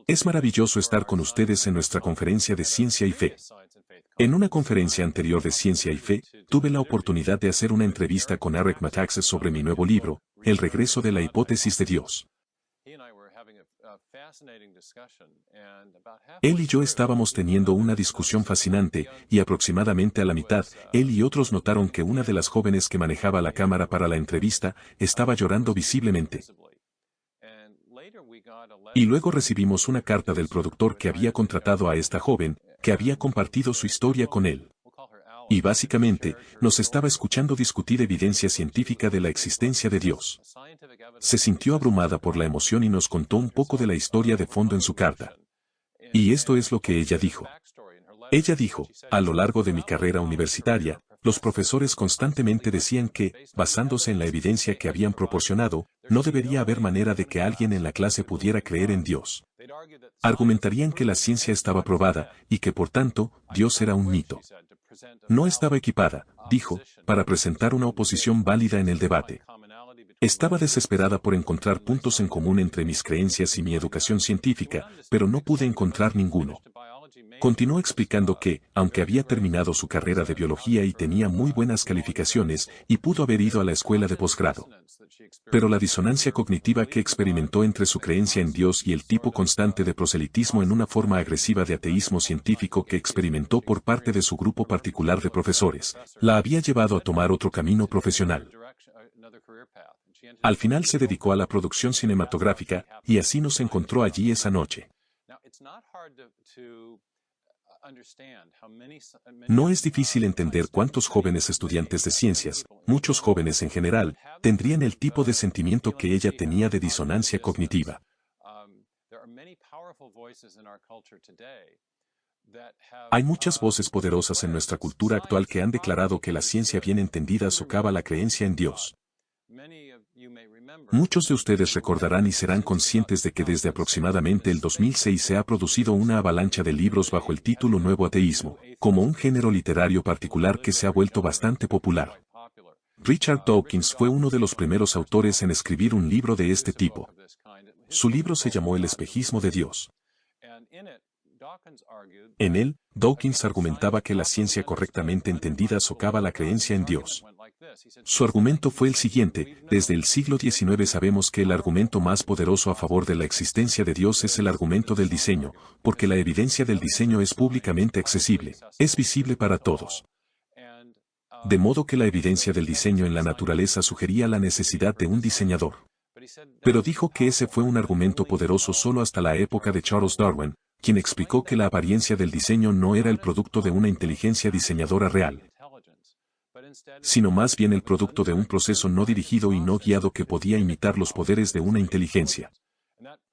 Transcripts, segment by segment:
Es maravilloso estar con ustedes en nuestra conferencia de Ciencia y Fe. En una conferencia anterior de Ciencia y Fe, tuve la oportunidad de hacer una entrevista con Eric Metaxas sobre mi nuevo libro, El regreso de la hipótesis de Dios. Él y yo estábamos teniendo una discusión fascinante, y aproximadamente a la mitad, él y otros notaron que una de las jóvenes que manejaba la cámara para la entrevista estaba llorando visiblemente. Y luego recibimos una carta del productor que había contratado a esta joven, que había compartido su historia con él. Y básicamente, nos estaba escuchando discutir evidencia científica de la existencia de Dios. Se sintió abrumada por la emoción y nos contó un poco de la historia de fondo en su carta. Y esto es lo que ella dijo. Ella dijo, a lo largo de mi carrera universitaria, los profesores constantemente decían que, basándose en la evidencia que habían proporcionado, no debería haber manera de que alguien en la clase pudiera creer en Dios. Argumentarían que la ciencia estaba probada, y que por tanto, Dios era un mito. No estaba equipada, dijo, para presentar una oposición válida en el debate. Estaba desesperada por encontrar puntos en común entre mis creencias y mi educación científica, pero no pude encontrar ninguno. Continuó explicando que, aunque había terminado su carrera de biología y tenía muy buenas calificaciones, y pudo haber ido a la escuela de posgrado, pero la disonancia cognitiva que experimentó entre su creencia en Dios y el tipo constante de proselitismo en una forma agresiva de ateísmo científico que experimentó por parte de su grupo particular de profesores, la había llevado a tomar otro camino profesional. Al final se dedicó a la producción cinematográfica, y así nos encontró allí esa noche. No es difícil entender cuántos jóvenes estudiantes de ciencias, muchos jóvenes en general, tendrían el tipo de sentimiento que ella tenía de disonancia cognitiva. Hay muchas voces poderosas en nuestra cultura actual que han declarado que la ciencia bien entendida socava la creencia en Dios. Muchos de ustedes recordarán y serán conscientes de que desde aproximadamente el 2006 se ha producido una avalancha de libros bajo el título Nuevo Ateísmo, como un género literario particular que se ha vuelto bastante popular. Richard Dawkins fue uno de los primeros autores en escribir un libro de este tipo. Su libro se llamó El espejismo de Dios. En él, Dawkins argumentaba que la ciencia correctamente entendida socava la creencia en Dios. Su argumento fue el siguiente: desde el siglo XIX sabemos que el argumento más poderoso a favor de la existencia de Dios es el argumento del diseño, porque la evidencia del diseño es públicamente accesible, es visible para todos. De modo que la evidencia del diseño en la naturaleza sugería la necesidad de un diseñador. Pero dijo que ese fue un argumento poderoso solo hasta la época de Charles Darwin, quien explicó que la apariencia del diseño no era el producto de una inteligencia diseñadora real, sino más bien el producto de un proceso no dirigido y no guiado que podía imitar los poderes de una inteligencia.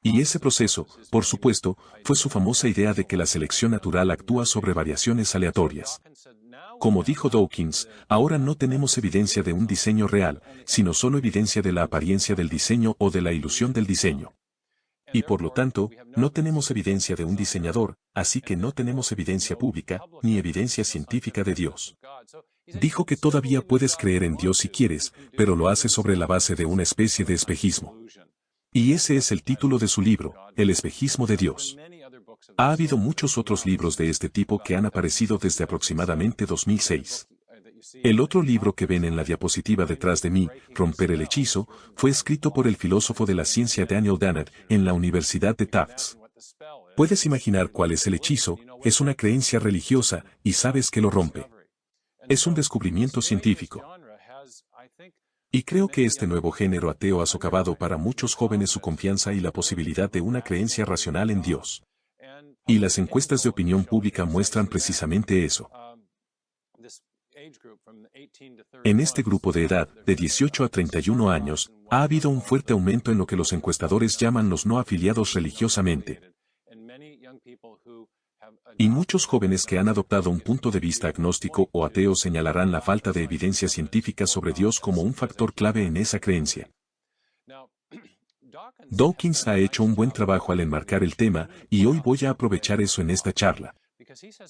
Y ese proceso, por supuesto, fue su famosa idea de que la selección natural actúa sobre variaciones aleatorias. Como dijo Dawkins, ahora no tenemos evidencia de un diseño real, sino solo evidencia de la apariencia del diseño o de la ilusión del diseño. Y por lo tanto, no tenemos evidencia de un diseñador, así que no tenemos evidencia pública, ni evidencia científica de Dios. Dijo que todavía puedes creer en Dios si quieres, pero lo hace sobre la base de una especie de espejismo. Y ese es el título de su libro, El espejismo de Dios. Ha habido muchos otros libros de este tipo que han aparecido desde aproximadamente 2006. El otro libro que ven en la diapositiva detrás de mí, Romper el hechizo, fue escrito por el filósofo de la ciencia Daniel Dennett en la Universidad de Tufts. Puedes imaginar cuál es el hechizo, es una creencia religiosa, y sabes que lo rompe. Es un descubrimiento científico. Y creo que este nuevo género ateo ha socavado para muchos jóvenes su confianza y la posibilidad de una creencia racional en Dios. Y las encuestas de opinión pública muestran precisamente eso. En este grupo de edad, de 18 a 31 años, ha habido un fuerte aumento en lo que los encuestadores llaman los no afiliados religiosamente. Y muchos jóvenes que han adoptado un punto de vista agnóstico o ateo señalarán la falta de evidencia científica sobre Dios como un factor clave en esa creencia. Dawkins ha hecho un buen trabajo al enmarcar el tema, y hoy voy a aprovechar eso en esta charla.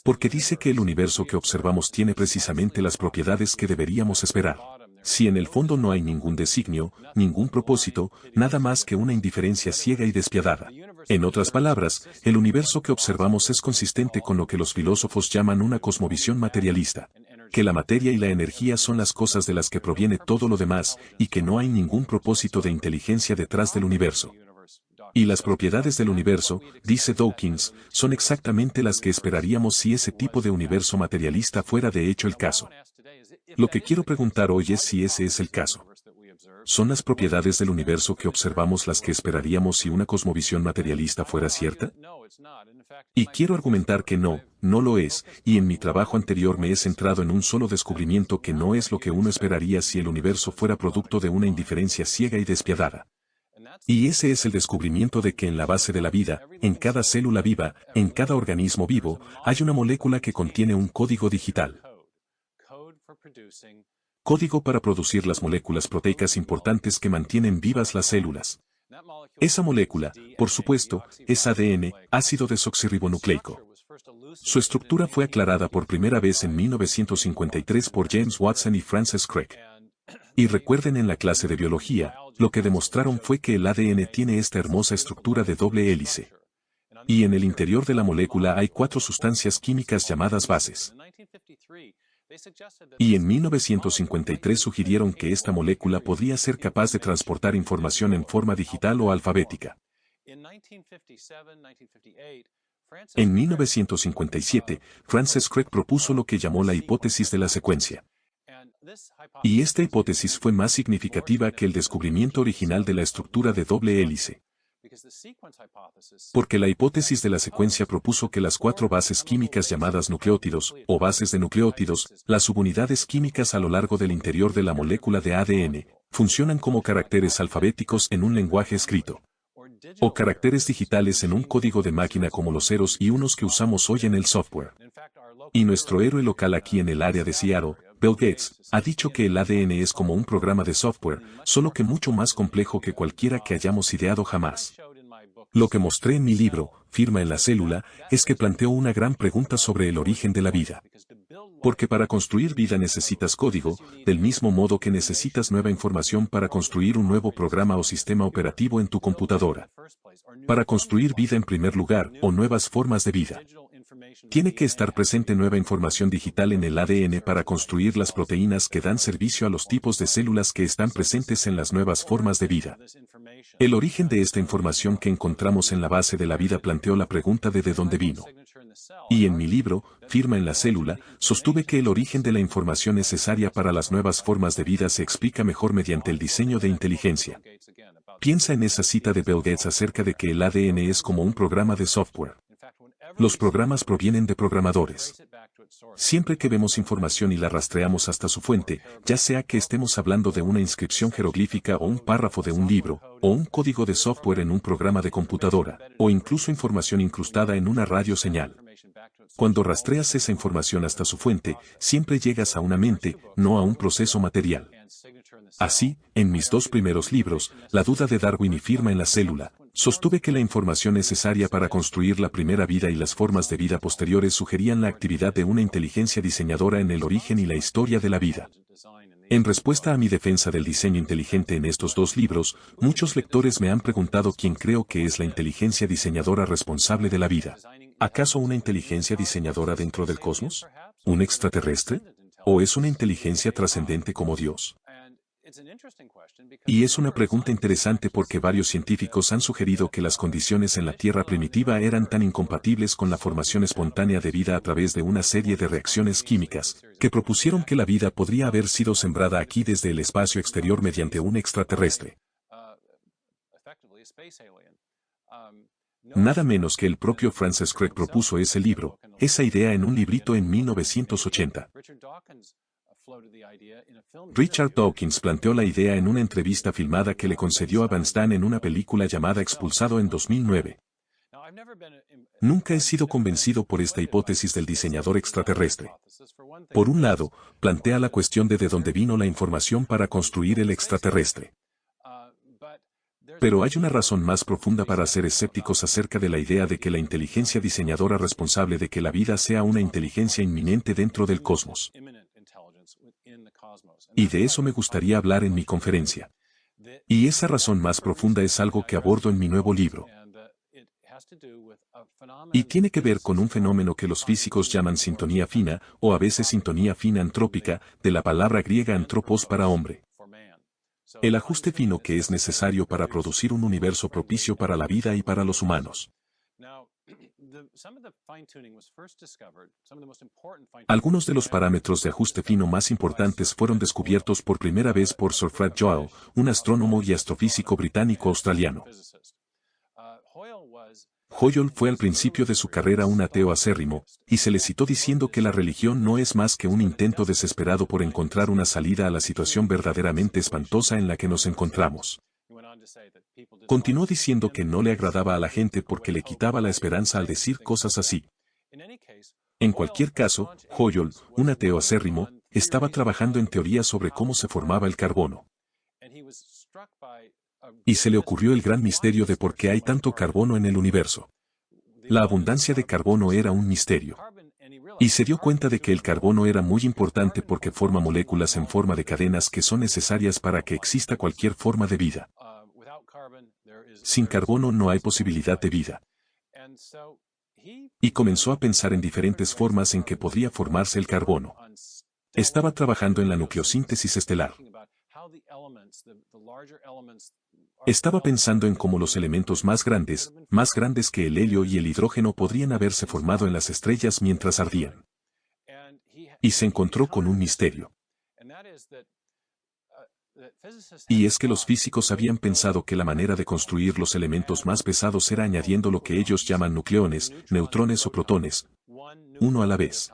Porque dice que el universo que observamos tiene precisamente las propiedades que deberíamos esperar. Si en el fondo no hay ningún designio, ningún propósito, nada más que una indiferencia ciega y despiadada. En otras palabras, el universo que observamos es consistente con lo que los filósofos llaman una cosmovisión materialista. Que la materia y la energía son las cosas de las que proviene todo lo demás, y que no hay ningún propósito de inteligencia detrás del universo. Y las propiedades del universo, dice Dawkins, son exactamente las que esperaríamos si ese tipo de universo materialista fuera de hecho el caso. Lo que quiero preguntar hoy es si ese es el caso. ¿Son las propiedades del universo que observamos las que esperaríamos si una cosmovisión materialista fuera cierta? Y quiero argumentar que no lo es, y en mi trabajo anterior me he centrado en un solo descubrimiento que no es lo que uno esperaría si el universo fuera producto de una indiferencia ciega y despiadada. Y ese es el descubrimiento de que en la base de la vida, en cada célula viva, en cada organismo vivo, hay una molécula que contiene un código digital. Código para producir las moléculas proteicas importantes que mantienen vivas las células. Esa molécula, por supuesto, es ADN, ácido desoxirribonucleico. Su estructura fue aclarada por primera vez en 1953 por James Watson y Francis Crick. Y recuerden en la clase de biología, lo que demostraron fue que el ADN tiene esta hermosa estructura de doble hélice. Y en el interior de la molécula hay 4 sustancias químicas llamadas bases. Y en 1953 sugirieron que esta molécula podría ser capaz de transportar información en forma digital o alfabética. En 1957, Francis Crick propuso lo que llamó la hipótesis de la secuencia. Y esta hipótesis fue más significativa que el descubrimiento original de la estructura de doble hélice. Porque la hipótesis de la secuencia propuso que las 4 bases químicas llamadas nucleótidos, o bases de nucleótidos, las subunidades químicas a lo largo del interior de la molécula de ADN, funcionan como caracteres alfabéticos en un lenguaje escrito. O caracteres digitales en un código de máquina como los ceros y unos que usamos hoy en el software. Y nuestro héroe local aquí en el área de Seattle, Bill Gates, ha dicho que el ADN es como un programa de software, solo que mucho más complejo que cualquiera que hayamos ideado jamás. Lo que mostré en mi libro, Firma en la célula, es que planteo una gran pregunta sobre el origen de la vida. Porque para construir vida necesitas código, del mismo modo que necesitas nueva información para construir un nuevo programa o sistema operativo en tu computadora. Para construir vida en primer lugar, o nuevas formas de vida. Tiene que estar presente nueva información digital en el ADN para construir las proteínas que dan servicio a los tipos de células que están presentes en las nuevas formas de vida. El origen de esta información que encontramos en la base de la vida planteó la pregunta de dónde vino. Y en mi libro, Firma en la célula, sostuve que el origen de la información necesaria para las nuevas formas de vida se explica mejor mediante el diseño de inteligencia. Piensa en esa cita de Bill Gates acerca de que el ADN es como un programa de software. Los programas provienen de programadores. Siempre que vemos información y la rastreamos hasta su fuente, ya sea que estemos hablando de una inscripción jeroglífica o un párrafo de un libro, o un código de software en un programa de computadora, o incluso información incrustada en una radio señal. Cuando rastreas esa información hasta su fuente, siempre llegas a una mente, no a un proceso material. Así, en mis 2 primeros libros, La duda de Darwin y Firma en la célula, sostuve que la información necesaria para construir la primera vida y las formas de vida posteriores sugerían la actividad de una inteligencia diseñadora en el origen y la historia de la vida. En respuesta a mi defensa del diseño inteligente en estos 2 libros, muchos lectores me han preguntado quién creo que es la inteligencia diseñadora responsable de la vida. ¿Acaso una inteligencia diseñadora dentro del cosmos? ¿Un extraterrestre? ¿O es una inteligencia trascendente como Dios? Y es una pregunta interesante porque varios científicos han sugerido que las condiciones en la Tierra primitiva eran tan incompatibles con la formación espontánea de vida a través de una serie de reacciones químicas, que propusieron que la vida podría haber sido sembrada aquí desde el espacio exterior mediante un extraterrestre. Nada menos que el propio Francis Crick propuso ese libro, esa idea en un librito en 1980. Richard Dawkins planteó la idea en una entrevista filmada que le concedió a Van Stan en una película llamada Expulsado en 2009. Nunca he sido convencido por esta hipótesis del diseñador extraterrestre. Por un lado, plantea la cuestión de dónde vino la información para construir el extraterrestre. Pero hay una razón más profunda para ser escépticos acerca de la idea de que la inteligencia diseñadora responsable de que la vida sea una inteligencia inminente dentro del cosmos. Y de eso me gustaría hablar en mi conferencia. Y esa razón más profunda es algo que abordo en mi nuevo libro. Y tiene que ver con un fenómeno que los físicos llaman sintonía fina, o a veces sintonía fina antrópica, de la palabra griega antropos para hombre. El ajuste fino que es necesario para producir un universo propicio para la vida y para los humanos. Algunos de los parámetros de ajuste fino más importantes fueron descubiertos por primera vez por Sir Fred Hoyle, un astrónomo y astrofísico británico-australiano. Hoyle fue al principio de su carrera un ateo acérrimo, y se le citó diciendo que la religión no es más que un intento desesperado por encontrar una salida a la situación verdaderamente espantosa en la que nos encontramos. Continuó diciendo que no le agradaba a la gente porque le quitaba la esperanza al decir cosas así. En cualquier caso, Hoyle, un ateo acérrimo, estaba trabajando en teorías sobre cómo se formaba el carbono. Y se le ocurrió el gran misterio de por qué hay tanto carbono en el universo. La abundancia de carbono era un misterio. Y se dio cuenta de que el carbono era muy importante porque forma moléculas en forma de cadenas que son necesarias para que exista cualquier forma de vida. Sin carbono no hay posibilidad de vida. Y comenzó a pensar en diferentes formas en que podría formarse el carbono. Estaba trabajando en la nucleosíntesis estelar. Estaba pensando en cómo los elementos más grandes que el helio y el hidrógeno podrían haberse formado en las estrellas mientras ardían. Y se encontró con un misterio. Y es que los físicos habían pensado que la manera de construir los elementos más pesados era añadiendo lo que ellos llaman nucleones, neutrones o protones, uno a la vez.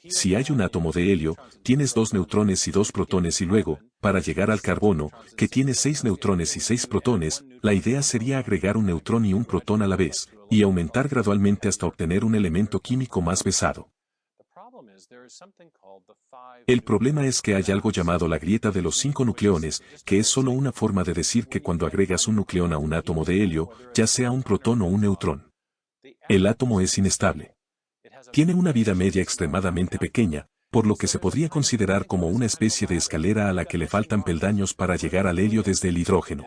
Si hay un átomo de helio, tienes 2 neutrones y 2 protones y luego, para llegar al carbono, que tiene 6 neutrones y 6 protones, la idea sería agregar un neutrón y un protón a la vez, y aumentar gradualmente hasta obtener un elemento químico más pesado. El problema es que hay algo llamado la grieta de los 5 nucleones, que es solo una forma de decir que cuando agregas un nucleón a un átomo de helio, ya sea un protón o un neutrón, el átomo es inestable. Tiene una vida media extremadamente pequeña, por lo que se podría considerar como una especie de escalera a la que le faltan peldaños para llegar al helio desde el hidrógeno.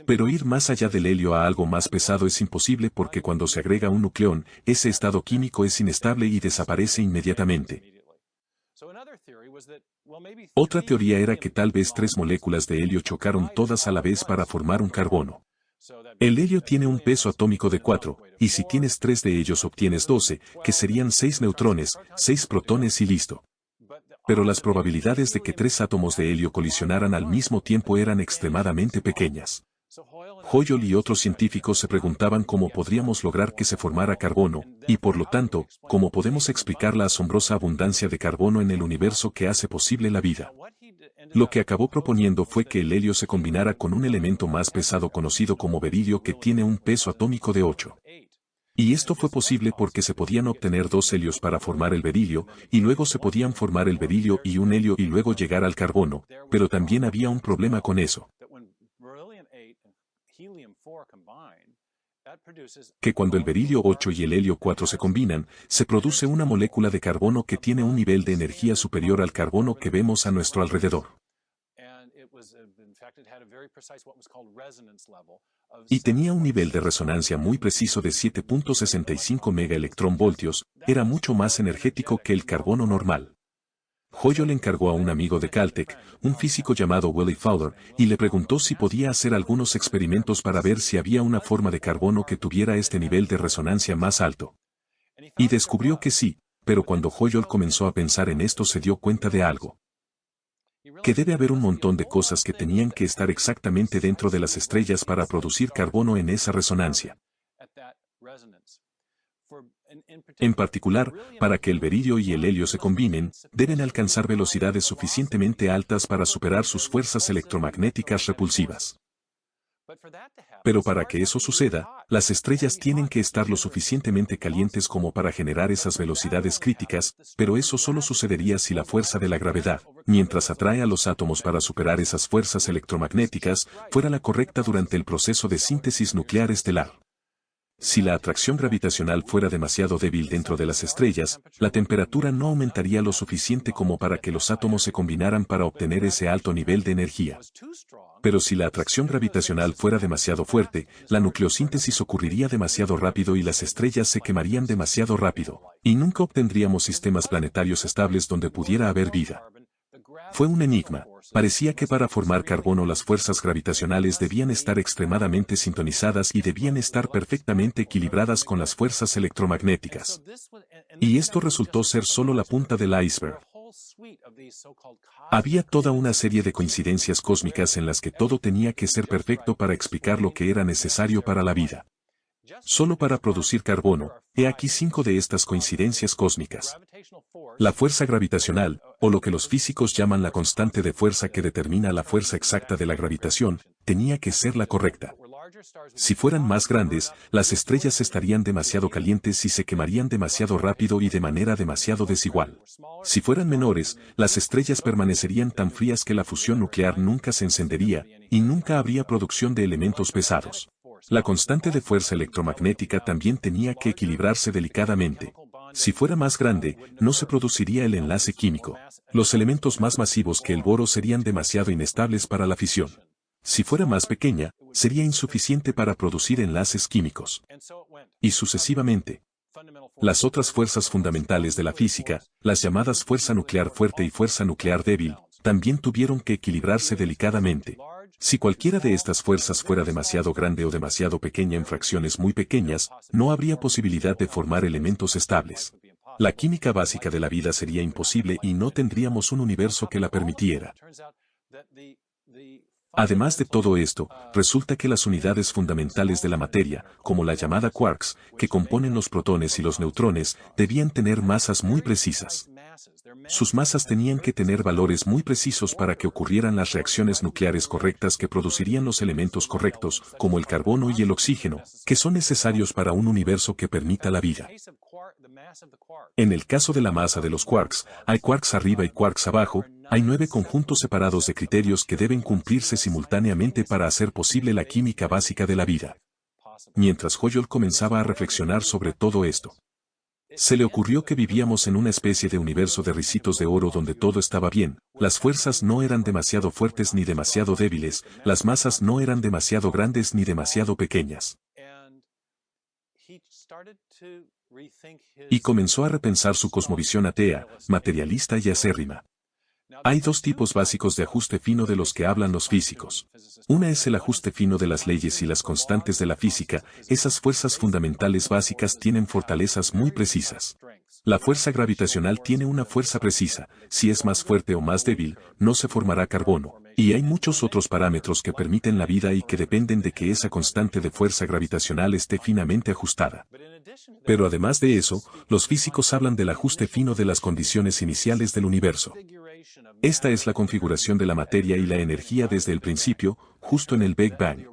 Pero ir más allá del helio a algo más pesado es imposible porque cuando se agrega un nucleón, ese estado químico es inestable y desaparece inmediatamente. Otra teoría era que tal vez 3 moléculas de helio chocaron todas a la vez para formar un carbono. El helio tiene un peso atómico de 4, y si tienes 3 de ellos obtienes 12, que serían 6 neutrones, 6 protones y listo. Pero las probabilidades de que 3 átomos de helio colisionaran al mismo tiempo eran extremadamente pequeñas. Hoyle y otros científicos se preguntaban cómo podríamos lograr que se formara carbono, y por lo tanto, cómo podemos explicar la asombrosa abundancia de carbono en el universo que hace posible la vida. Lo que acabó proponiendo fue que el helio se combinara con un elemento más pesado conocido como berilio que tiene un peso atómico de 8. Y esto fue posible porque se podían obtener 2 helios para formar el berilio, y luego se podían formar el berilio y un helio y luego llegar al carbono, pero también había un problema con eso. Que cuando el berilio 8 y el helio 4 se combinan, se produce una molécula de carbono que tiene un nivel de energía superior al carbono que vemos a nuestro alrededor. Y tenía un nivel de resonancia muy preciso de 7.65 megaelectronvoltios, era mucho más energético que el carbono normal. Hoyle le encargó a un amigo de Caltech, un físico llamado Willie Fowler, y le preguntó si podía hacer algunos experimentos para ver si había una forma de carbono que tuviera este nivel de resonancia más alto. Y descubrió que sí, pero cuando Hoyle comenzó a pensar en esto se dio cuenta de algo. Que debe haber un montón de cosas que tenían que estar exactamente dentro de las estrellas para producir carbono en esa resonancia. En particular, para que el berilio y el helio se combinen, deben alcanzar velocidades suficientemente altas para superar sus fuerzas electromagnéticas repulsivas. Pero para que eso suceda, las estrellas tienen que estar lo suficientemente calientes como para generar esas velocidades críticas, pero eso solo sucedería si la fuerza de la gravedad, mientras atrae a los átomos para superar esas fuerzas electromagnéticas, fuera la correcta durante el proceso de síntesis nuclear estelar. Si la atracción gravitacional fuera demasiado débil dentro de las estrellas, la temperatura no aumentaría lo suficiente como para que los átomos se combinaran para obtener ese alto nivel de energía. Pero si la atracción gravitacional fuera demasiado fuerte, la nucleosíntesis ocurriría demasiado rápido y las estrellas se quemarían demasiado rápido, y nunca obtendríamos sistemas planetarios estables donde pudiera haber vida. Fue un enigma. Parecía que para formar carbono las fuerzas gravitacionales debían estar extremadamente sintonizadas y debían estar perfectamente equilibradas con las fuerzas electromagnéticas. Y esto resultó ser solo la punta del iceberg. Había toda una serie de coincidencias cósmicas en las que todo tenía que ser perfecto para explicar lo que era necesario para la vida. Solo para producir carbono, he aquí 5 de estas coincidencias cósmicas. La fuerza gravitacional, o lo que los físicos llaman la constante de fuerza que determina la fuerza exacta de la gravitación, tenía que ser la correcta. Si fueran más grandes, las estrellas estarían demasiado calientes y se quemarían demasiado rápido y de manera demasiado desigual. Si fueran menores, las estrellas permanecerían tan frías que la fusión nuclear nunca se encendería, y nunca habría producción de elementos pesados. La constante de fuerza electromagnética también tenía que equilibrarse delicadamente. Si fuera más grande, no se produciría el enlace químico. Los elementos más masivos que el boro serían demasiado inestables para la fisión. Si fuera más pequeña, sería insuficiente para producir enlaces químicos. Y sucesivamente. Las otras fuerzas fundamentales de la física, las llamadas fuerza nuclear fuerte y fuerza nuclear débil, también tuvieron que equilibrarse delicadamente. Si cualquiera de estas fuerzas fuera demasiado grande o demasiado pequeña en fracciones muy pequeñas, no habría posibilidad de formar elementos estables. La química básica de la vida sería imposible y no tendríamos un universo que la permitiera. Además de todo esto, resulta que las unidades fundamentales de la materia, como la llamada quarks, que componen los protones y los neutrones, debían tener masas muy precisas. Sus masas tenían que tener valores muy precisos para que ocurrieran las reacciones nucleares correctas que producirían los elementos correctos, como el carbono y el oxígeno, que son necesarios para un universo que permita la vida. En el caso de la masa de los quarks, hay quarks arriba y quarks abajo, hay 9 conjuntos separados de criterios que deben cumplirse simultáneamente para hacer posible la química básica de la vida. Mientras Hoyle comenzaba a reflexionar sobre todo esto, se le ocurrió que vivíamos en una especie de universo de ricitos de oro donde todo estaba bien, las fuerzas no eran demasiado fuertes ni demasiado débiles, las masas no eran demasiado grandes ni demasiado pequeñas. Y comenzó a repensar su cosmovisión atea, materialista y acérrima. Hay 2 tipos básicos de ajuste fino de los que hablan los físicos. Una es el ajuste fino de las leyes y las constantes de la física. Esas fuerzas fundamentales básicas tienen fortalezas muy precisas. La fuerza gravitacional tiene una fuerza precisa. Si es más fuerte o más débil, no se formará carbono. Y hay muchos otros parámetros que permiten la vida y que dependen de que esa constante de fuerza gravitacional esté finamente ajustada. Pero además de eso, los físicos hablan del ajuste fino de las condiciones iniciales del universo. Esta es la configuración de la materia y la energía desde el principio, justo en el Big Bang.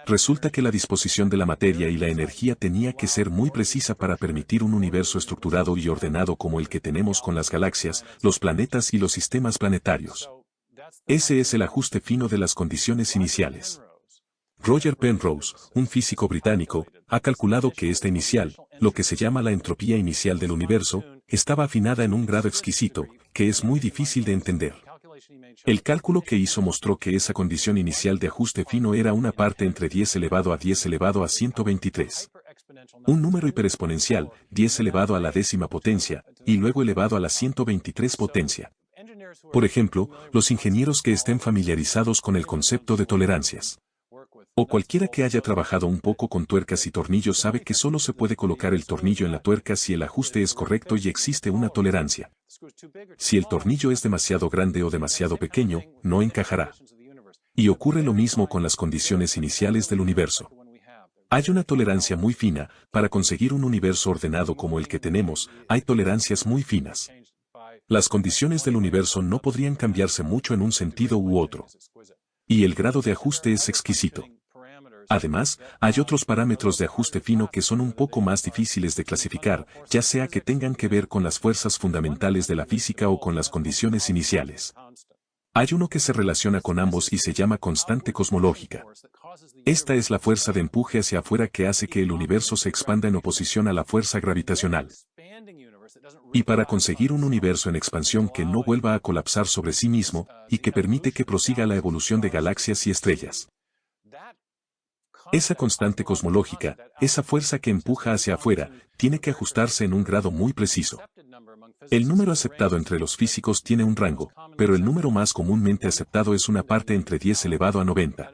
Resulta que la disposición de la materia y la energía tenía que ser muy precisa para permitir un universo estructurado y ordenado como el que tenemos con las galaxias, los planetas y los sistemas planetarios. Ese es el ajuste fino de las condiciones iniciales. Roger Penrose, un físico británico, ha calculado que esta inicial, lo que se llama la entropía inicial del universo, estaba afinada en un grado exquisito, que es muy difícil de entender. El cálculo que hizo mostró que esa condición inicial de ajuste fino era una parte entre 10 elevado a 10 elevado a 123. Un número hiperexponencial, 10 elevado a la décima potencia, y luego elevado a la 123 potencia. Por ejemplo, los ingenieros que estén familiarizados con el concepto de tolerancias, o cualquiera que haya trabajado un poco con tuercas y tornillos sabe que solo se puede colocar el tornillo en la tuerca si el ajuste es correcto y existe una tolerancia. Si el tornillo es demasiado grande o demasiado pequeño, no encajará. Y ocurre lo mismo con las condiciones iniciales del universo. Hay una tolerancia muy fina. Para conseguir un universo ordenado como el que tenemos, hay tolerancias muy finas. Las condiciones del universo no podrían cambiarse mucho en un sentido u otro. Y el grado de ajuste es exquisito. Además, hay otros parámetros de ajuste fino que son un poco más difíciles de clasificar, ya sea que tengan que ver con las fuerzas fundamentales de la física o con las condiciones iniciales. Hay uno que se relaciona con ambos y se llama constante cosmológica. Esta es la fuerza de empuje hacia afuera que hace que el universo se expanda en oposición a la fuerza gravitacional. Y para conseguir un universo en expansión que no vuelva a colapsar sobre sí mismo, y que permite que prosiga la evolución de galaxias y estrellas. Esa constante cosmológica, esa fuerza que empuja hacia afuera, tiene que ajustarse en un grado muy preciso. El número aceptado entre los físicos tiene un rango, pero el número más comúnmente aceptado es una parte entre 10 elevado a 90.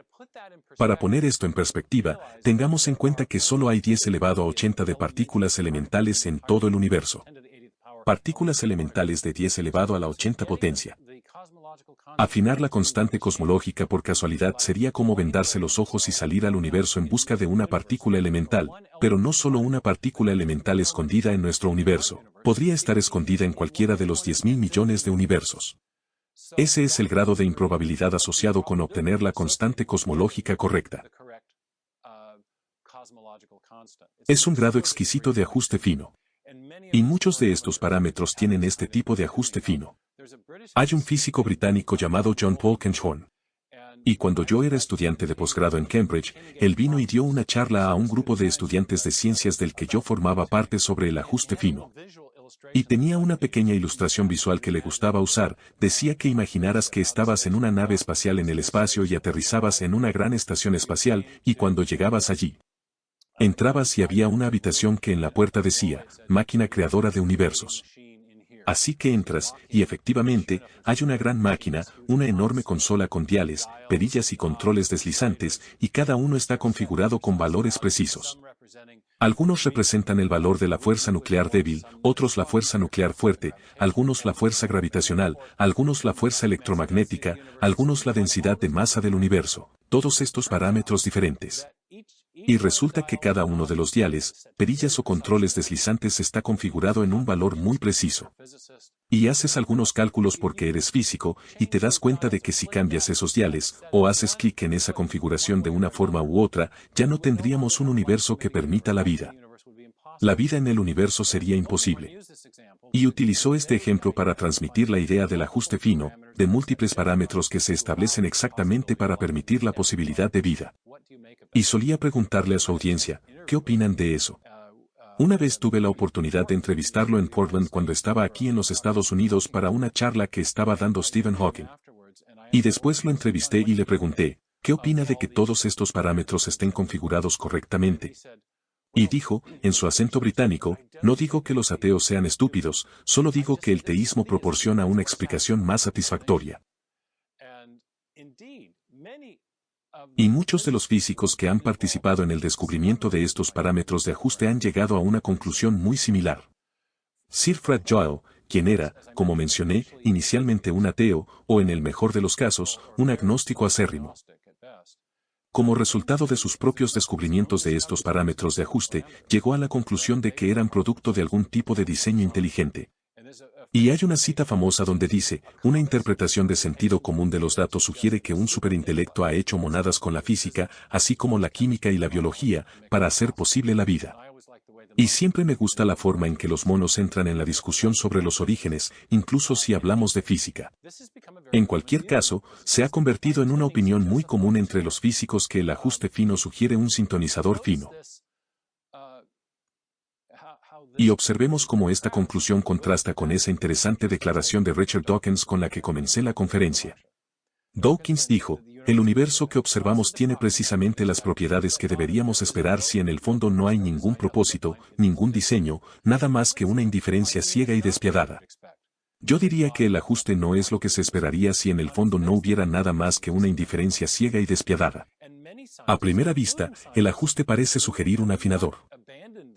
Para poner esto en perspectiva, tengamos en cuenta que solo hay 10 elevado a 80 de partículas elementales en todo el universo. Partículas elementales de 10 elevado a la 80 potencia. Afinar la constante cosmológica por casualidad sería como vendarse los ojos y salir al universo en busca de una partícula elemental, pero no solo una partícula elemental escondida en nuestro universo, podría estar escondida en cualquiera de los 10.000 millones de universos. Ese es el grado de improbabilidad asociado con obtener la constante cosmológica correcta. Es un grado exquisito de ajuste fino. Y muchos de estos parámetros tienen este tipo de ajuste fino. Hay un físico británico llamado John Polkinghorne. Y cuando yo era estudiante de posgrado en Cambridge, él vino y dio una charla a un grupo de estudiantes de ciencias del que yo formaba parte sobre el ajuste fino. Y tenía una pequeña ilustración visual que le gustaba usar, decía que imaginaras que estabas en una nave espacial en el espacio y aterrizabas en una gran estación espacial, y cuando llegabas allí, entrabas y había una habitación que en la puerta decía, máquina creadora de universos. Así que entras, y efectivamente, hay una gran máquina, una enorme consola con diales, perillas y controles deslizantes, y cada uno está configurado con valores precisos. Algunos representan el valor de la fuerza nuclear débil, otros la fuerza nuclear fuerte, algunos la fuerza gravitacional, algunos la fuerza electromagnética, algunos la densidad de masa del universo, todos estos parámetros diferentes. Y resulta que cada uno de los diales, perillas o controles deslizantes está configurado en un valor muy preciso. Y haces algunos cálculos porque eres físico, y te das cuenta de que si cambias esos diales, o haces clic en esa configuración de una forma u otra, ya no tendríamos un universo que permita la vida. La vida en el universo sería imposible. Y utilizó este ejemplo para transmitir la idea del ajuste fino, de múltiples parámetros que se establecen exactamente para permitir la posibilidad de vida. Y solía preguntarle a su audiencia, ¿qué opinan de eso? Una vez tuve la oportunidad de entrevistarlo en Portland cuando estaba aquí en los Estados Unidos para una charla que estaba dando Stephen Hawking. Y después lo entrevisté y le pregunté, ¿qué opina de que todos estos parámetros estén configurados correctamente? Y dijo, en su acento británico, no digo que los ateos sean estúpidos, solo digo que el teísmo proporciona una explicación más satisfactoria. Y muchos de los físicos que han participado en el descubrimiento de estos parámetros de ajuste han llegado a una conclusión muy similar. Sir Fred Joule, quien era, como mencioné, inicialmente un ateo, o en el mejor de los casos, un agnóstico acérrimo. Como resultado de sus propios descubrimientos de estos parámetros de ajuste, llegó a la conclusión de que eran producto de algún tipo de diseño inteligente. Y hay una cita famosa donde dice, una interpretación de sentido común de los datos sugiere que un superintelecto ha hecho monadas con la física, así como la química y la biología, para hacer posible la vida. Y siempre me gusta la forma en que los monos entran en la discusión sobre los orígenes, incluso si hablamos de física. En cualquier caso, se ha convertido en una opinión muy común entre los físicos que el ajuste fino sugiere un sintonizador fino. Y observemos cómo esta conclusión contrasta con esa interesante declaración de Richard Dawkins con la que comencé la conferencia. Dawkins dijo, el universo que observamos tiene precisamente las propiedades que deberíamos esperar si en el fondo no hay ningún propósito, ningún diseño, nada más que una indiferencia ciega y despiadada. Yo diría que el ajuste no es lo que se esperaría si en el fondo no hubiera nada más que una indiferencia ciega y despiadada. A primera vista, el ajuste parece sugerir un afinador.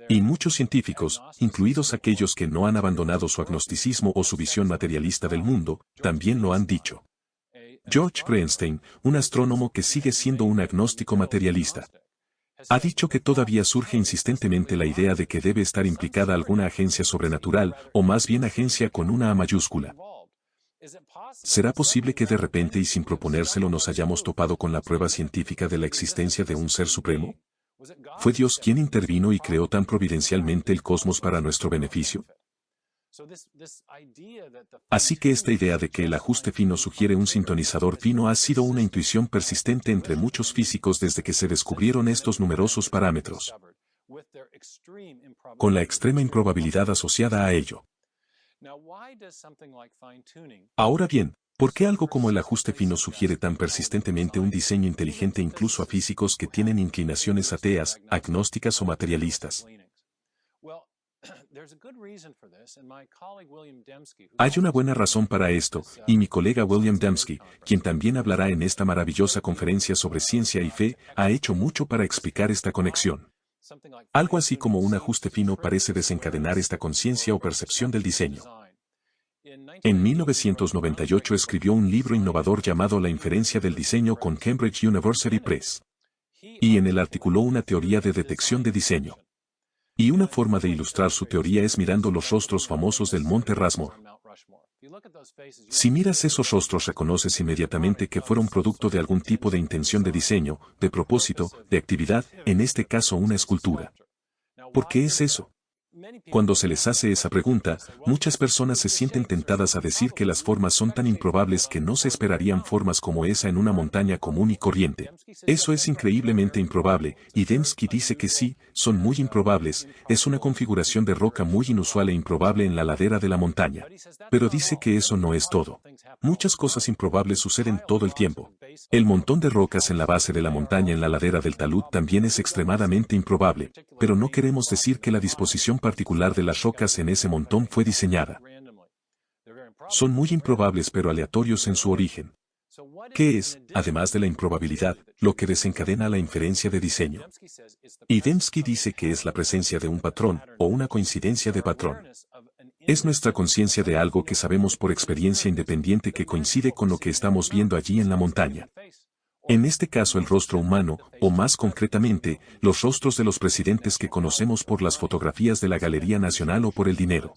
Y muchos científicos, incluidos aquellos que no han abandonado su agnosticismo o su visión materialista del mundo, también lo han dicho. George Bernstein, un astrónomo que sigue siendo un agnóstico materialista, ha dicho que todavía surge insistentemente la idea de que debe estar implicada alguna agencia sobrenatural, o más bien agencia con una A mayúscula. ¿Será posible que de repente y sin proponérselo nos hayamos topado con la prueba científica de la existencia de un ser supremo? ¿Fue Dios quien intervino y creó tan providencialmente el cosmos para nuestro beneficio? Así que esta idea de que el ajuste fino sugiere un sintonizador fino ha sido una intuición persistente entre muchos físicos desde que se descubrieron estos numerosos parámetros, con la extrema improbabilidad asociada a ello. Ahora bien, ¿por qué algo como el ajuste fino sugiere tan persistentemente un diseño inteligente incluso a físicos que tienen inclinaciones ateas, agnósticas o materialistas? Hay una buena razón para esto, y mi colega William Dembski, quien también hablará en esta maravillosa conferencia sobre ciencia y fe, ha hecho mucho para explicar esta conexión. Algo así como un ajuste fino parece desencadenar esta conciencia o percepción del diseño. En 1998 escribió un libro innovador llamado La inferencia del diseño con Cambridge University Press. Y en él articuló una teoría de detección de diseño. Y una forma de ilustrar su teoría es mirando los rostros famosos del Monte Rushmore. Si miras esos rostros reconoces inmediatamente que fueron producto de algún tipo de intención de diseño, de propósito, de actividad, en este caso una escultura. ¿Por qué es eso? Cuando se les hace esa pregunta, muchas personas se sienten tentadas a decir que las formas son tan improbables que no se esperarían formas como esa en una montaña común y corriente. Eso es increíblemente improbable, y Dembski dice que sí, son muy improbables, es una configuración de roca muy inusual e improbable en la ladera de la montaña. Pero dice que eso no es todo. Muchas cosas improbables suceden todo el tiempo. El montón de rocas en la base de la montaña en la ladera del talud también es extremadamente improbable, pero no queremos decir que la disposición particular de las rocas en ese montón fue diseñada. Son muy improbables pero aleatorios en su origen. ¿Qué es, además de la improbabilidad, lo que desencadena la inferencia de diseño? Y Dembski dice que es la presencia de un patrón, o una coincidencia de patrón. Es nuestra conciencia de algo que sabemos por experiencia independiente que coincide con lo que estamos viendo allí en la montaña. En este caso el rostro humano, o más concretamente, los rostros de los presidentes que conocemos por las fotografías de la Galería Nacional o por el dinero.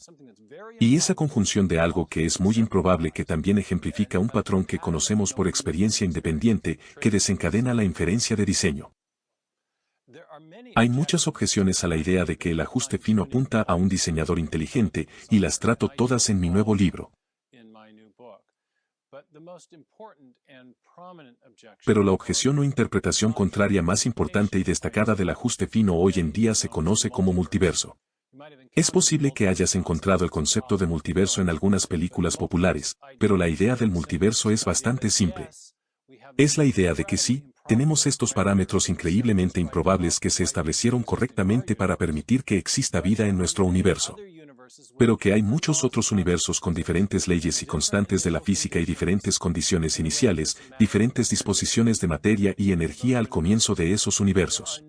Y esa conjunción de algo que es muy improbable que también ejemplifica un patrón que conocemos por experiencia independiente, que desencadena la inferencia de diseño. Hay muchas objeciones a la idea de que el ajuste fino apunta a un diseñador inteligente, y las trato todas en mi nuevo libro. Pero la objeción o interpretación contraria más importante y destacada del ajuste fino hoy en día se conoce como multiverso. Es posible que hayas encontrado el concepto de multiverso en algunas películas populares, pero la idea del multiverso es bastante simple. Es la idea de que sí, tenemos estos parámetros increíblemente improbables que se establecieron correctamente para permitir que exista vida en nuestro universo. Pero que hay muchos otros universos con diferentes leyes y constantes de la física y diferentes condiciones iniciales, diferentes disposiciones de materia y energía al comienzo de esos universos.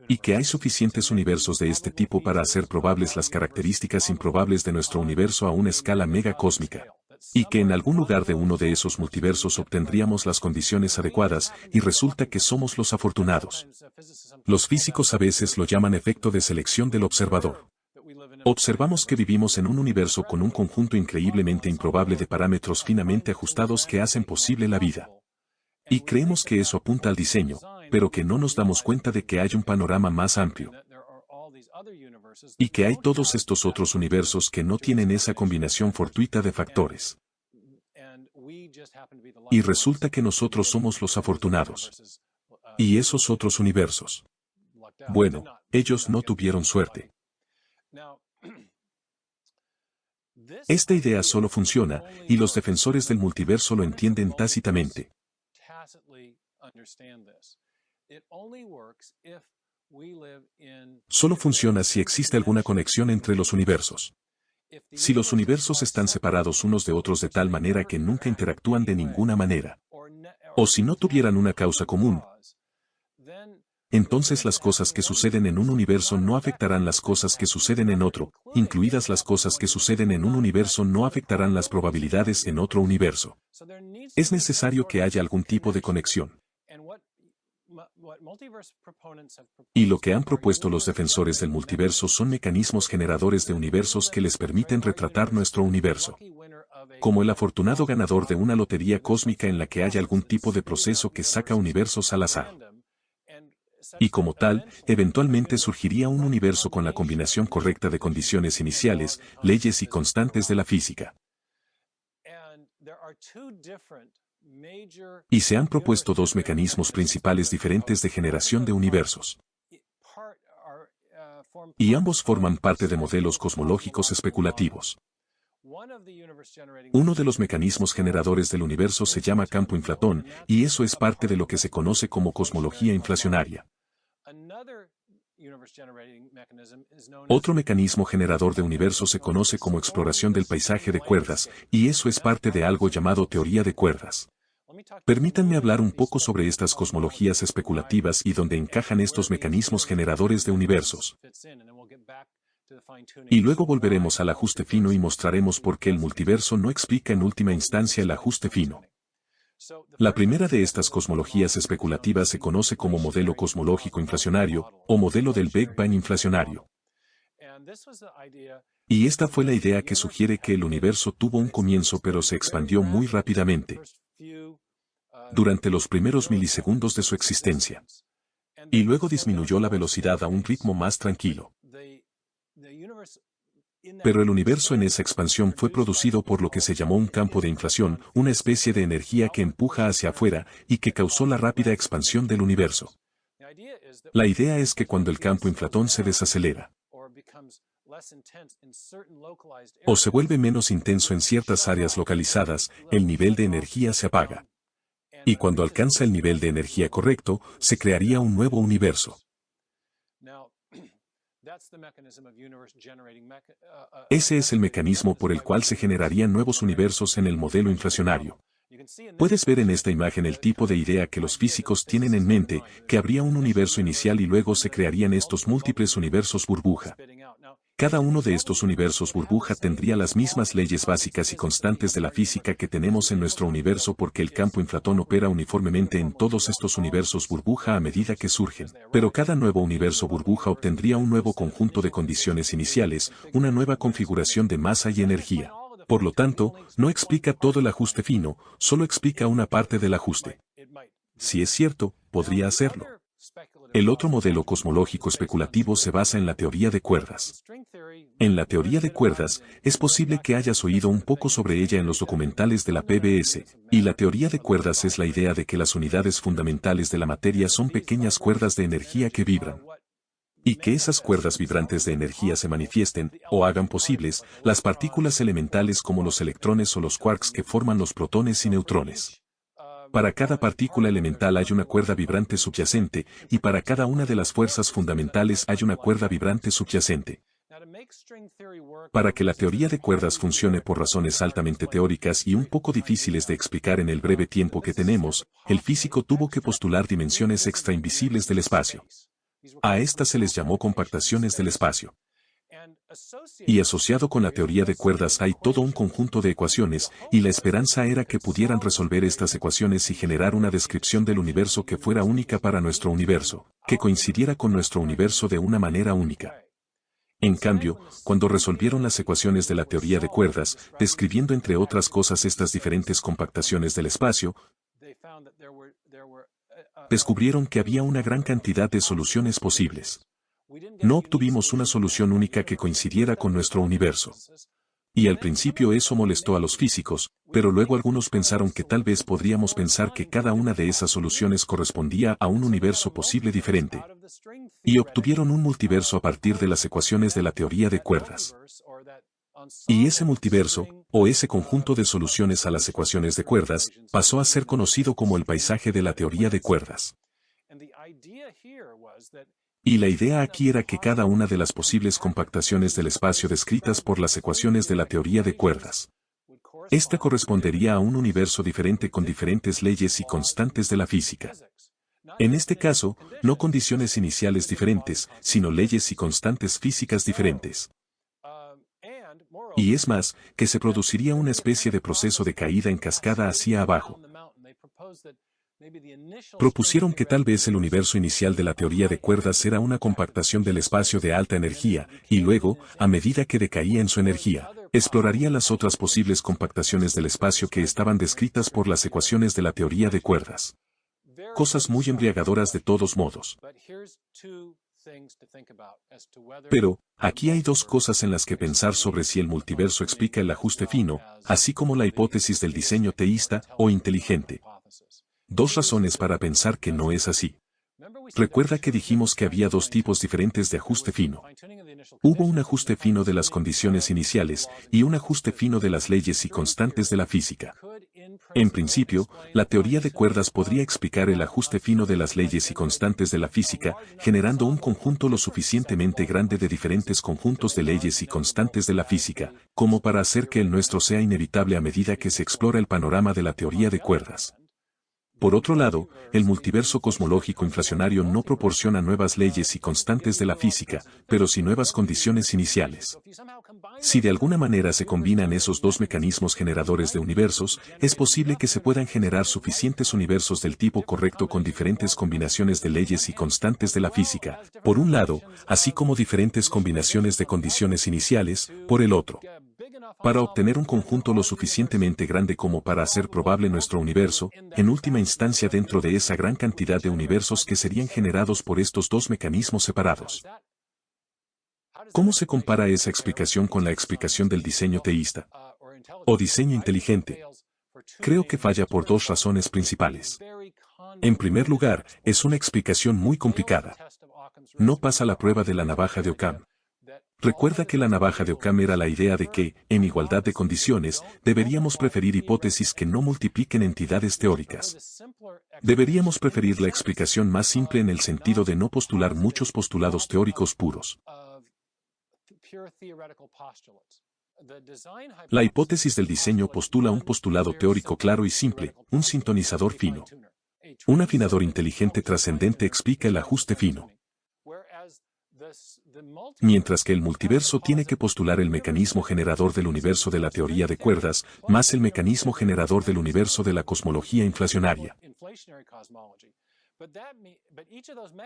Y que hay suficientes universos de este tipo para hacer probables las características improbables de nuestro universo a una escala megacósmica. Y que en algún lugar de uno de esos multiversos obtendríamos las condiciones adecuadas, y resulta que somos los afortunados. Los físicos a veces lo llaman efecto de selección del observador. Observamos que vivimos en un universo con un conjunto increíblemente improbable de parámetros finamente ajustados que hacen posible la vida. Y creemos que eso apunta al diseño, pero que no nos damos cuenta de que hay un panorama más amplio. Y que hay todos estos otros universos que no tienen esa combinación fortuita de factores. Y resulta que nosotros somos los afortunados. Y esos otros universos. Bueno, ellos no tuvieron suerte. Esta idea solo funciona, y los defensores del multiverso lo entienden tácitamente. Solo funciona si existe alguna conexión entre los universos. Si los universos están separados unos de otros de tal manera que nunca interactúan de ninguna manera, o si no tuvieran una causa común, entonces las cosas que suceden en un universo no afectarán las cosas que suceden en otro, incluidas las cosas que suceden en un universo no afectarán las probabilidades en otro universo. Es necesario que haya algún tipo de conexión. Y lo que han propuesto los defensores del multiverso son mecanismos generadores de universos que les permiten retratar nuestro universo. Como el afortunado ganador de una lotería cósmica en la que haya algún tipo de proceso que saca universos al azar. Y como tal, eventualmente surgiría un universo con la combinación correcta de condiciones iniciales, leyes y constantes de la física. Y se han propuesto dos mecanismos principales diferentes de generación de universos. Y ambos forman parte de modelos cosmológicos especulativos. Uno de los mecanismos generadores del universo se llama campo inflatón, y eso es parte de lo que se conoce como cosmología inflacionaria. Otro mecanismo generador de universos se conoce como exploración del paisaje de cuerdas, y eso es parte de algo llamado teoría de cuerdas. Permítanme hablar un poco sobre estas cosmologías especulativas y dónde encajan estos mecanismos generadores de universos. Y luego volveremos al ajuste fino y mostraremos por qué el multiverso no explica en última instancia el ajuste fino. La primera de estas cosmologías especulativas se conoce como modelo cosmológico inflacionario, o modelo del Big Bang inflacionario. Y esta fue la idea que sugiere que el universo tuvo un comienzo pero se expandió muy rápidamente durante los primeros milisegundos de su existencia. Y luego disminuyó la velocidad a un ritmo más tranquilo. Pero el universo en esa expansión fue producido por lo que se llamó un campo de inflación, una especie de energía que empuja hacia afuera y que causó la rápida expansión del universo. La idea es que cuando el campo inflatón se desacelera o se vuelve menos intenso en ciertas áreas localizadas, el nivel de energía se apaga. Y cuando alcanza el nivel de energía correcto, se crearía un nuevo universo. Ese es el mecanismo por el cual se generarían nuevos universos en el modelo inflacionario. Puedes ver en esta imagen el tipo de idea que los físicos tienen en mente, que habría un universo inicial y luego se crearían estos múltiples universos burbuja. Cada uno de estos universos burbuja tendría las mismas leyes básicas y constantes de la física que tenemos en nuestro universo porque el campo inflatón opera uniformemente en todos estos universos burbuja a medida que surgen. Pero cada nuevo universo burbuja obtendría un nuevo conjunto de condiciones iniciales, una nueva configuración de masa y energía. Por lo tanto, no explica todo el ajuste fino, solo explica una parte del ajuste. Si es cierto, podría hacerlo. El otro modelo cosmológico especulativo se basa en la teoría de cuerdas. En la teoría de cuerdas, es posible que hayas oído un poco sobre ella en los documentales de la PBS, y la teoría de cuerdas es la idea de que las unidades fundamentales de la materia son pequeñas cuerdas de energía que vibran. Y que esas cuerdas vibrantes de energía se manifiesten, o hagan posibles, las partículas elementales como los electrones o los quarks que forman los protones y neutrones. Para cada partícula elemental hay una cuerda vibrante subyacente, y para cada una de las fuerzas fundamentales hay una cuerda vibrante subyacente. Para que la teoría de cuerdas funcione por razones altamente teóricas y un poco difíciles de explicar en el breve tiempo que tenemos, el físico tuvo que postular dimensiones extrainvisibles del espacio. A estas se les llamó compactaciones del espacio. Y asociado con la teoría de cuerdas hay todo un conjunto de ecuaciones, y la esperanza era que pudieran resolver estas ecuaciones y generar una descripción del universo que fuera única para nuestro universo, que coincidiera con nuestro universo de una manera única. En cambio, cuando resolvieron las ecuaciones de la teoría de cuerdas, describiendo entre otras cosas estas diferentes compactaciones del espacio, descubrieron que había una gran cantidad de soluciones posibles. No obtuvimos una solución única que coincidiera con nuestro universo. Y al principio eso molestó a los físicos, pero luego algunos pensaron que tal vez podríamos pensar que cada una de esas soluciones correspondía a un universo posible diferente. Y obtuvieron un multiverso a partir de las ecuaciones de la teoría de cuerdas. Y ese multiverso, o ese conjunto de soluciones a las ecuaciones de cuerdas, pasó a ser conocido como el paisaje de la teoría de cuerdas. Y la idea aquí era que cada una de las posibles compactaciones del espacio descritas por las ecuaciones de la teoría de cuerdas, esta correspondería a un universo diferente con diferentes leyes y constantes de la física. En este caso, no condiciones iniciales diferentes, sino leyes y constantes físicas diferentes. Y es más, que se produciría una especie de proceso de caída en cascada hacia abajo. Propusieron que tal vez el universo inicial de la teoría de cuerdas era una compactación del espacio de alta energía, y luego, a medida que decaía en su energía, exploraría las otras posibles compactaciones del espacio que estaban descritas por las ecuaciones de la teoría de cuerdas. cosas muy embriagadoras de todos modos. Pero, aquí hay dos cosas en las que pensar sobre si el multiverso explica el ajuste fino, así como la hipótesis del diseño teísta o inteligente. Dos razones para pensar que no es así. Recuerda que dijimos que había dos tipos diferentes de ajuste fino. Hubo un ajuste fino de las condiciones iniciales y un ajuste fino de las leyes y constantes de la física. En principio, la teoría de cuerdas podría explicar el ajuste fino de las leyes y constantes de la física, generando un conjunto lo suficientemente grande de diferentes conjuntos de leyes y constantes de la física, como para hacer que el nuestro sea inevitable a medida que se explora el panorama de la teoría de cuerdas. Por otro lado, el multiverso cosmológico inflacionario no proporciona nuevas leyes y constantes de la física, pero sí nuevas condiciones iniciales. Si de alguna manera se combinan esos dos mecanismos generadores de universos, es posible que se puedan generar suficientes universos del tipo correcto con diferentes combinaciones de leyes y constantes de la física, por un lado, así como diferentes combinaciones de condiciones iniciales, por el otro. Para obtener un conjunto lo suficientemente grande como para hacer probable nuestro universo, en última instancia dentro de esa gran cantidad de universos que serían generados por estos dos mecanismos separados. ¿Cómo se compara esa explicación con la explicación del diseño teísta o diseño inteligente? Creo que falla por dos razones principales. En primer lugar, es una explicación muy complicada. No pasa la prueba de la navaja de Occam. Recuerda que la navaja de Occam era la idea de que, en igualdad de condiciones, deberíamos preferir hipótesis que no multipliquen entidades teóricas. Deberíamos preferir la explicación más simple en el sentido de no postular muchos postulados teóricos puros. La hipótesis del diseño postula un postulado teórico claro y simple, un sintonizador fino. Un afinador inteligente trascendente explica el ajuste fino. Mientras que el multiverso tiene que postular el mecanismo generador del universo de la teoría de cuerdas, más el mecanismo generador del universo de la cosmología inflacionaria.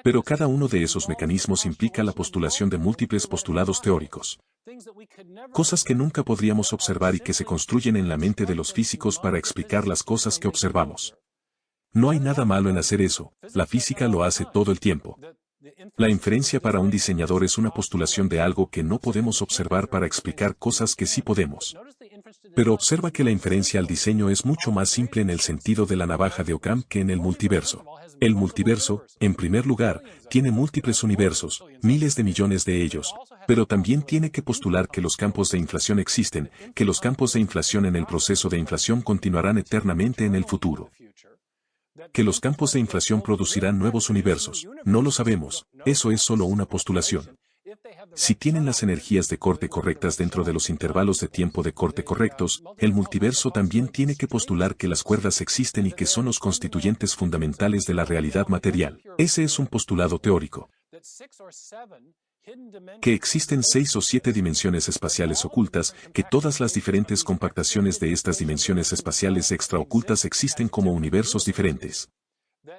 Pero cada uno de esos mecanismos implica la postulación de múltiples postulados teóricos. Cosas que nunca podríamos observar y que se construyen en la mente de los físicos para explicar las cosas que observamos. No hay nada malo en hacer eso, la física lo hace todo el tiempo. La inferencia para un diseñador es una postulación de algo que no podemos observar para explicar cosas que sí podemos. Pero observa que la inferencia al diseño es mucho más simple en el sentido de la navaja de Occam que en el multiverso. El multiverso, en primer lugar, tiene múltiples universos, miles de millones de ellos, pero también tiene que postular que los campos de inflación existen, que los campos de inflación en el proceso de inflación continuarán eternamente en el futuro. Que los campos de inflación producirán nuevos universos, no lo sabemos, eso es solo una postulación. Si tienen las energías de corte correctas dentro de los intervalos de tiempo de corte correctos, el multiverso también tiene que postular que las cuerdas existen y que son los constituyentes fundamentales de la realidad material. Ese es un postulado teórico. Que existen 6 o 7 dimensiones espaciales ocultas, que todas las diferentes compactaciones de estas dimensiones espaciales extraocultas existen como universos diferentes.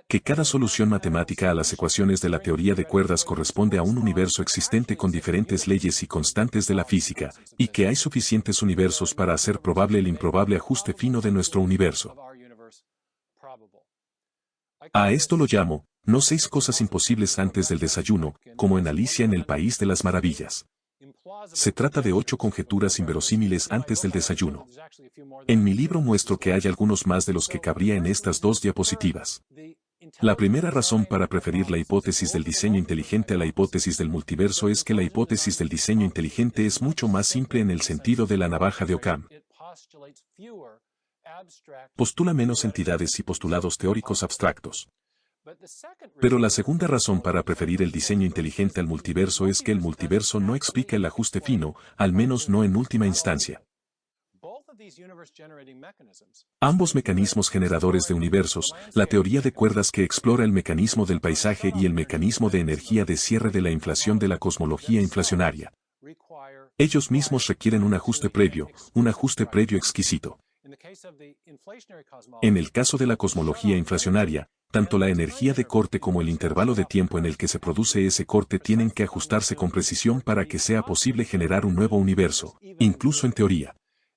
Que cada solución matemática a las ecuaciones de la teoría de cuerdas corresponde a un universo existente con diferentes leyes y constantes de la física, y que hay suficientes universos para hacer probable el improbable ajuste fino de nuestro universo. A esto lo llamo, no 6 cosas imposibles antes del desayuno, como en Alicia en el País de las Maravillas. Se trata de 8 conjeturas inverosímiles antes del desayuno. En mi libro muestro que hay algunos más de los que cabría en estas 2 diapositivas. La primera razón para preferir la hipótesis del diseño inteligente a la hipótesis del multiverso es que la hipótesis del diseño inteligente es mucho más simple en el sentido de la navaja de Occam. Postula menos entidades y postulados teóricos abstractos. Pero la segunda razón para preferir el diseño inteligente al multiverso es que el multiverso no explica el ajuste fino, al menos no en última instancia. Ambos mecanismos generadores de universos, la teoría de cuerdas que explora el mecanismo del paisaje y el mecanismo de energía de cierre de la inflación de la cosmología inflacionaria. Ellos mismos requieren un ajuste previo exquisito. En el caso de la cosmología inflacionaria, tanto la energía de corte como el intervalo de tiempo en el que se produce ese corte tienen que ajustarse con precisión para que sea posible generar un nuevo universo, incluso en teoría.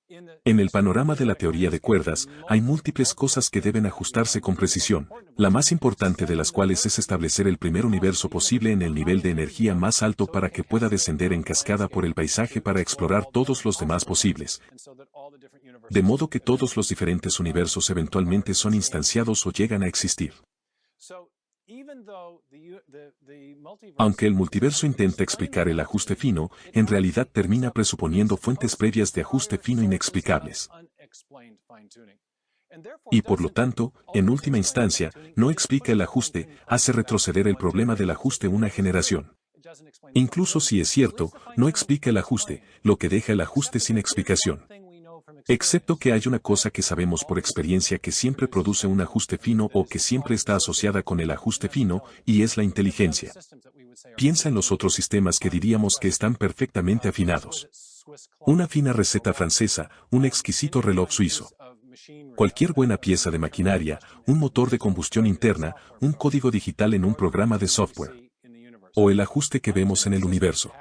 En el panorama de la teoría de cuerdas, hay múltiples cosas que deben ajustarse con precisión, la más importante de las cuales es establecer el primer universo posible en el nivel de energía más alto para que pueda descender en cascada por el paisaje para explorar todos los demás posibles. De modo que todos los diferentes universos eventualmente son instanciados o llegan a existir. Aunque el multiverso intenta explicar el ajuste fino, en realidad termina presuponiendo fuentes previas de ajuste fino inexplicables. Y por lo tanto, en última instancia, no explica el ajuste, hace retroceder el problema del ajuste una generación. Incluso si es cierto, no explica el ajuste, lo que deja el ajuste sin explicación. Excepto que hay una cosa que sabemos por experiencia que siempre produce un ajuste fino o que siempre está asociada con el ajuste fino, y es la inteligencia. Piensa en los otros sistemas que diríamos que están perfectamente afinados. Una fina receta francesa, un exquisito reloj suizo. Cualquier buena pieza de maquinaria, un motor de combustión interna, un código digital en un programa de software. O el ajuste que vemos en el universo.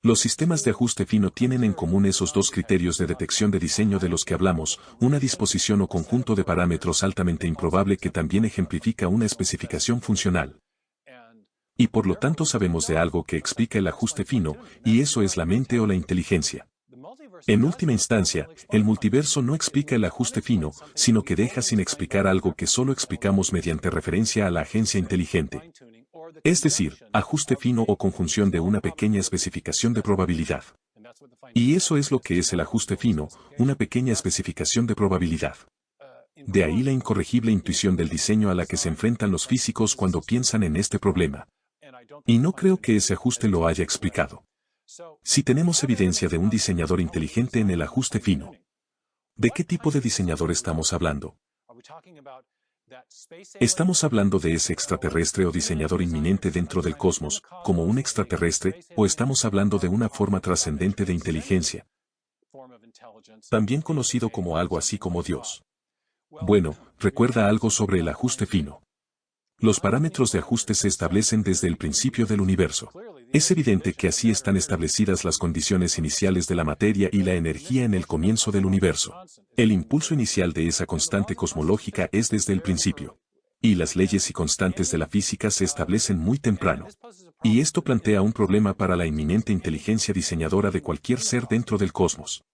Los sistemas de ajuste fino tienen en común esos dos criterios de detección de diseño de los que hablamos, una disposición o conjunto de parámetros altamente improbable que también ejemplifica una especificación funcional. Y por lo tanto sabemos de algo que explica el ajuste fino, y eso es la mente o la inteligencia. En última instancia, el multiverso no explica el ajuste fino, sino que deja sin explicar algo que solo explicamos mediante referencia a la agencia inteligente. Es decir, ajuste fino o conjunción de una pequeña especificación de probabilidad. Y eso es lo que es el ajuste fino, una pequeña especificación de probabilidad. De ahí la incorregible intuición del diseño a la que se enfrentan los físicos cuando piensan en este problema. Y no creo que ese ajuste lo haya explicado. Si tenemos evidencia de un diseñador inteligente en el ajuste fino, ¿de qué tipo de diseñador estamos hablando? ¿Estamos hablando de ese extraterrestre o diseñador inminente dentro del cosmos, como un extraterrestre, o estamos hablando de una forma trascendente de inteligencia, también conocido como algo así como Dios? Bueno, recuerda algo sobre el ajuste fino. Los parámetros de ajuste se establecen desde el principio del universo. Es evidente que así están establecidas las condiciones iniciales de la materia y la energía en el comienzo del universo. El impulso inicial de esa constante cosmológica es desde el principio. Y las leyes y constantes de la física se establecen muy temprano. Y esto plantea un problema para la inminente inteligencia diseñadora de cualquier ser dentro del cosmos.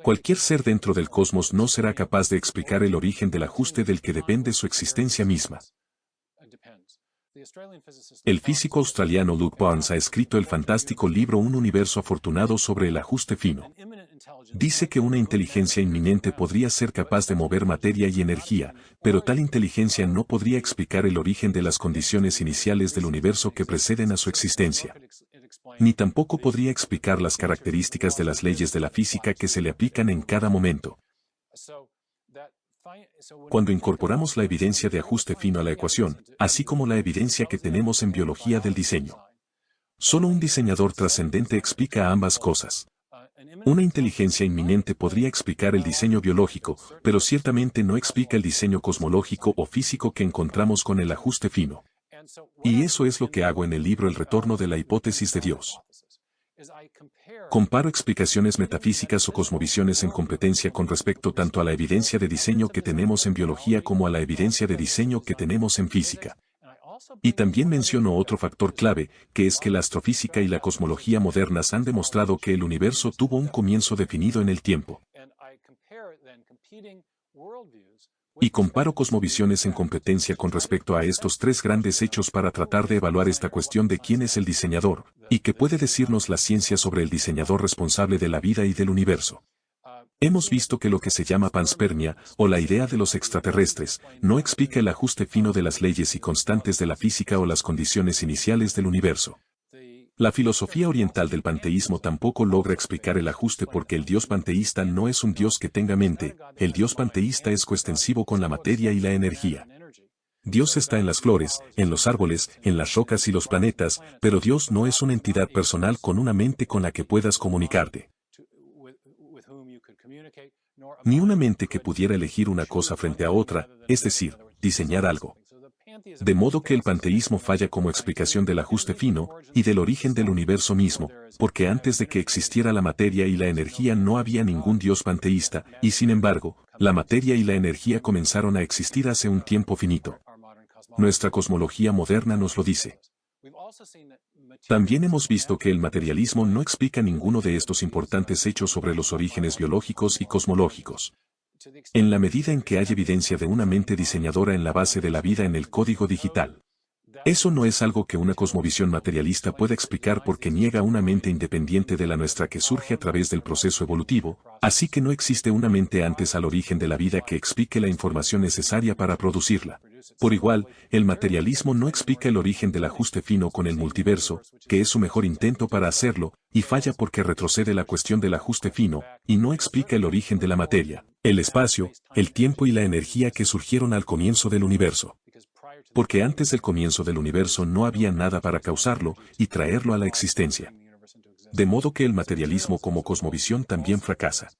Cualquier ser dentro del cosmos no será capaz de explicar el origen del ajuste del que depende su existencia misma. El físico australiano Luke Barnes ha escrito el fantástico libro Un universo afortunado sobre el ajuste fino. Dice que una inteligencia inminente podría ser capaz de mover materia y energía, pero tal inteligencia no podría explicar el origen de las condiciones iniciales del universo que preceden a su existencia. Ni tampoco podría explicar las características de las leyes de la física que se le aplican en cada momento. Cuando incorporamos la evidencia de ajuste fino a la ecuación, así como la evidencia que tenemos en biología del diseño, solo un diseñador trascendente explica ambas cosas. Una inteligencia inminente podría explicar el diseño biológico, pero ciertamente no explica el diseño cosmológico o físico que encontramos con el ajuste fino. Y eso es lo que hago en el libro El retorno de la hipótesis de Dios. Comparo explicaciones metafísicas o cosmovisiones en competencia con respecto tanto a la evidencia de diseño que tenemos en biología como a la evidencia de diseño que tenemos en física. Y también menciono otro factor clave, que es que la astrofísica y la cosmología modernas han demostrado que el universo tuvo un comienzo definido en el tiempo. Y comparo cosmovisiones en competencia con respecto a estos tres grandes hechos para tratar de evaluar esta cuestión de quién es el diseñador, y qué puede decirnos la ciencia sobre el diseñador responsable de la vida y del universo. Hemos visto que lo que se llama panspermia, o la idea de los extraterrestres, no explica el ajuste fino de las leyes y constantes de la física o las condiciones iniciales del universo. La filosofía oriental del panteísmo tampoco logra explicar el ajuste porque el dios panteísta no es un dios que tenga mente, el dios panteísta es coextensivo con la materia y la energía. Dios está en las flores, en los árboles, en las rocas y los planetas, pero Dios no es una entidad personal con una mente con la que puedas comunicarte. Ni una mente que pudiera elegir una cosa frente a otra, es decir, diseñar algo. De modo que el panteísmo falla como explicación del ajuste fino y del origen del universo mismo, porque antes de que existiera la materia y la energía no había ningún dios panteísta, y sin embargo, la materia y la energía comenzaron a existir hace un tiempo finito. Nuestra cosmología moderna nos lo dice. También hemos visto que el materialismo no explica ninguno de estos importantes hechos sobre los orígenes biológicos y cosmológicos. En la medida en que hay evidencia de una mente diseñadora en la base de la vida en el código digital. Eso no es algo que una cosmovisión materialista pueda explicar porque niega una mente independiente de la nuestra que surge a través del proceso evolutivo, así que no existe una mente antes al origen de la vida que explique la información necesaria para producirla. Por igual, el materialismo no explica el origen del ajuste fino con el multiverso, que es su mejor intento para hacerlo, y falla porque retrocede la cuestión del ajuste fino, y no explica el origen de la materia, el espacio, el tiempo y la energía que surgieron al comienzo del universo. Porque antes del comienzo del universo no había nada para causarlo y traerlo a la existencia. De modo que el materialismo como cosmovisión también fracasa.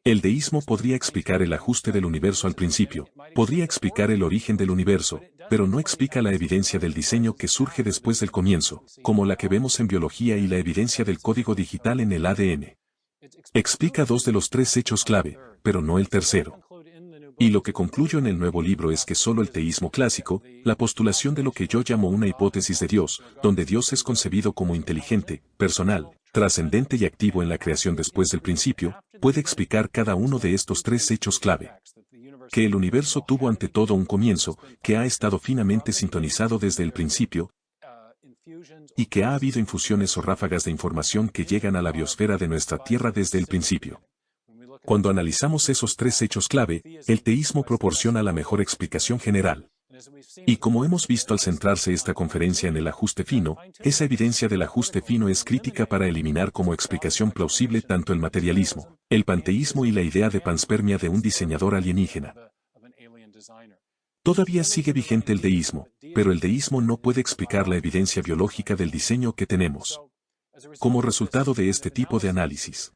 El deísmo podría explicar el ajuste del universo al principio, podría explicar el origen del universo, pero no explica la evidencia del diseño que surge después del comienzo, como la que vemos en biología y la evidencia del código digital en el ADN. Explica dos de los tres hechos clave, pero no el tercero. Y lo que concluyo en el nuevo libro es que solo el teísmo clásico, la postulación de lo que yo llamo una hipótesis de Dios, donde Dios es concebido como inteligente, personal, trascendente y activo en la creación después del principio, puede explicar cada uno de estos tres hechos clave. Que el universo tuvo ante todo un comienzo, que ha estado finamente sintonizado desde el principio, y que ha habido infusiones o ráfagas de información que llegan a la biosfera de nuestra Tierra desde el principio. Cuando analizamos esos tres hechos clave, el teísmo proporciona la mejor explicación general. Y como hemos visto al centrarse esta conferencia en el ajuste fino, esa evidencia del ajuste fino es crítica para eliminar como explicación plausible tanto el materialismo, el panteísmo y la idea de panspermia de un diseñador alienígena. Todavía sigue vigente el deísmo, pero el deísmo no puede explicar la evidencia biológica del diseño que tenemos. Como resultado de este tipo de análisis,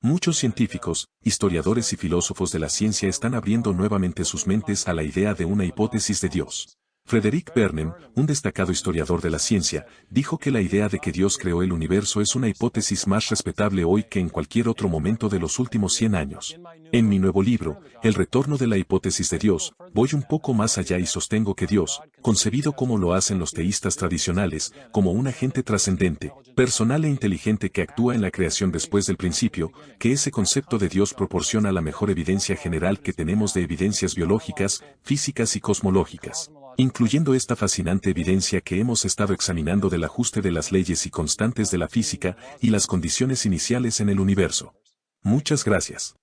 muchos científicos, historiadores y filósofos de la ciencia están abriendo nuevamente sus mentes a la idea de una hipótesis de Dios. Frederick Burnham, un destacado historiador de la ciencia, dijo que la idea de que Dios creó el universo es una hipótesis más respetable hoy que en cualquier otro momento de los últimos 100 años. En mi nuevo libro, El retorno de la hipótesis de Dios, voy un poco más allá y sostengo que Dios, concebido como lo hacen los teístas tradicionales, como un agente trascendente, personal e inteligente que actúa en la creación después del principio, que ese concepto de Dios proporciona la mejor evidencia general que tenemos de evidencias biológicas, físicas y cosmológicas, incluyendo esta fascinante evidencia que hemos estado examinando del ajuste de las leyes y constantes de la física y las condiciones iniciales en el universo. Muchas gracias.